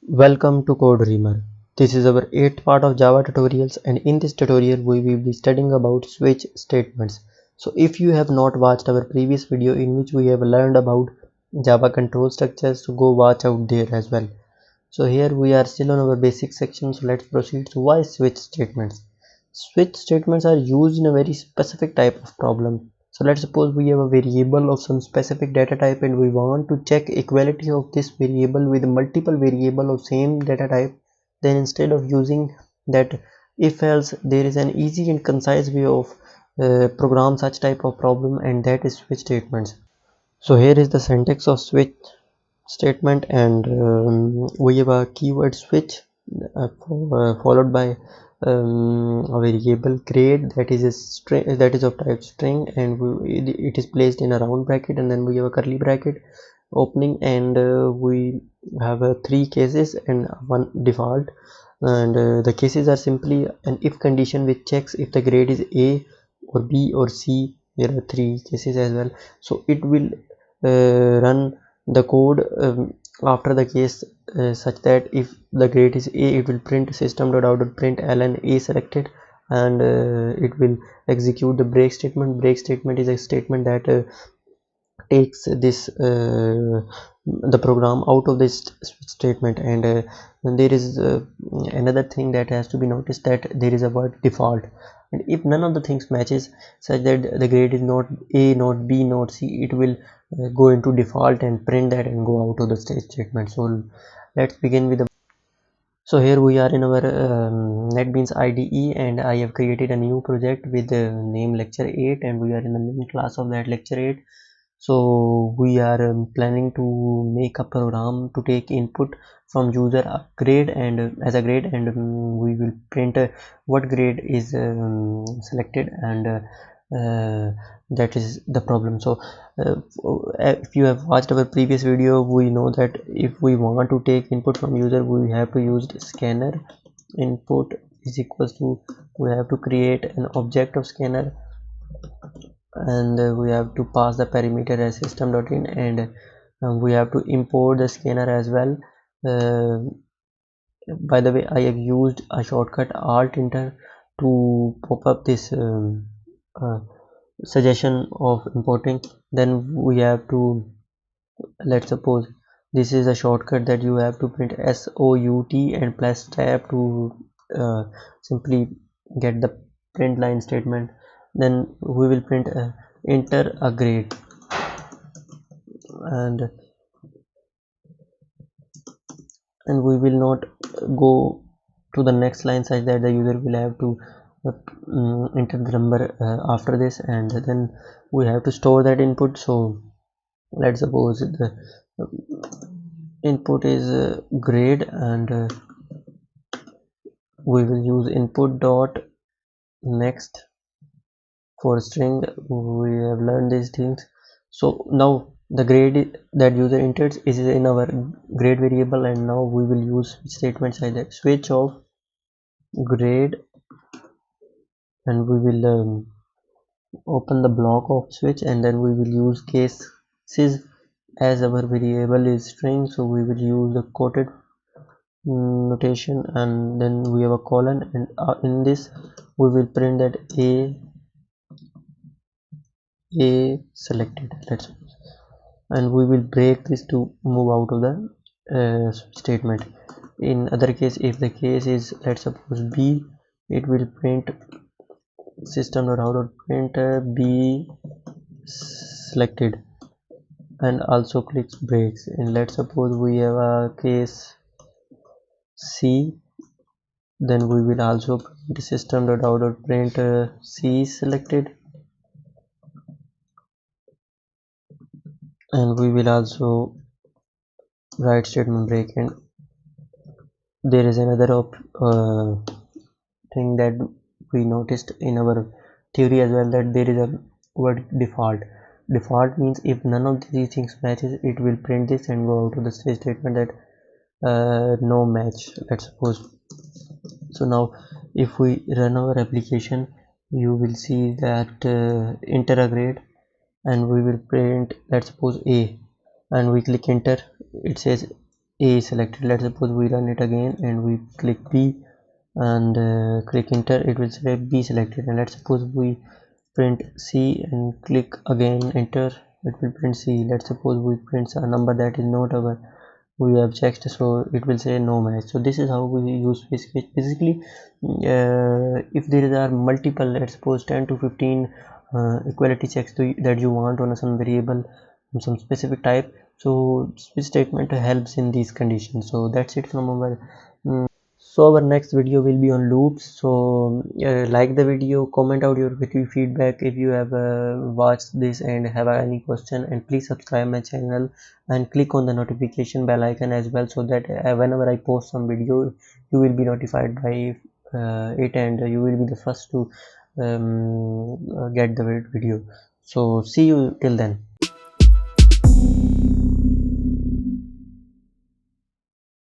Welcome to Code Dreamer. This is our 8th part of Java tutorials, and in this tutorial we will be studying about switch statements. So if you have not watched our previous video in which we have learned about Java control structures, so go watch out there as well. So here we are still on our basic section, so let's proceed. So why switch statements? Switch statements are used in a very specific type of problem. So let's suppose we have a variable of some specific data type and we want to check equality of this variable with multiple variable of same data type. Then instead of using that if else, there is an easy and concise way of program such type of problem, and that is switch statements. So here is the syntax of switch statement, and we have a keyword switch followed by a variable grade that is a string, that is of type string, and it is placed in a round bracket, and then we have a curly bracket opening, and we have three cases and one default, and the cases are simply an if condition which checks if the grade is A or B or C. There are three cases as well, so it will run the code after the case such that if the grade is A, it will print system.out.println A selected, and it will execute the break statement. Break statement is a statement that takes this the program out of this statement, and there is another thing that has to be noticed, that there is a word default, and if none of the things matches such that the grade is not A, not B, not C, it will go into default and print that and go out of the statement. So let's begin with the so here we are in our NetBeans IDE, and I have created a new project with the name lecture 8, and we are in the main class of that lecture 8. So we are planning to make a program to take input from user grade, and as a grade, and we will print what grade is selected, and that is the problem. So if you have watched our previous video, we know that if we want to take input from user, we have to use scanner input is equals to, we have to create an object of scanner, and we have to pass the parameter as system.in, and we have to import the scanner as well. uh, by the way, I have used a shortcut alt enter to pop up this uh, suggestion of importing. Then we have to, let's suppose this is a shortcut that you have to print SOUT and plus tab to simply get the print line statement. Then we will print enter a grade, and we will not go to the next line such that the user will have to enter the number after this, and then we have to store that input. So let's suppose the input is grade, and we will use input dot next for string. We have learned these things. So now the grade that user enters is in our grade variable, and now we will use statements like that switch of grade, and we will open the block of switch, and then we will use cases as our variable is string, so we will use the quoted notation, and then we have a colon, and in this we will print that a selected, let's, and we will break this to move out of the statement. In other case, if the case is, let's suppose B, it will print system.out.print B selected, and also clicks breaks. And let's suppose we have a case C, then we will also print system.out.print C selected, and we will also write statement break. And there is another thing that we noticed in our theory as well, that there is a word default. Default means if none of these things matches, it will print this and go out to the statement that no match, let's suppose. So now if we run our application, you will see that enter a grade, and we will print, let's suppose A, and we click enter, it says A is selected. Let's suppose we run it again and we click B and click enter. It will say B selected. And let's suppose we print C and click again enter. It will print C. Let's suppose we print a number that is not our we have checked, so it will say no match. So this is how we use sketch. Basically, if there are multiple, let's suppose 10 to 15 equality checks that you want on some variable, some specific type, so switch statement helps in these conditions. So that's it from our so our next video will be on loops. So like the video, comment out your feedback if you have watched this and have any question, and please subscribe my channel and click on the notification bell icon as well, so that whenever I post some video you will be notified by it, and you will be the first to get the video. So see you till then.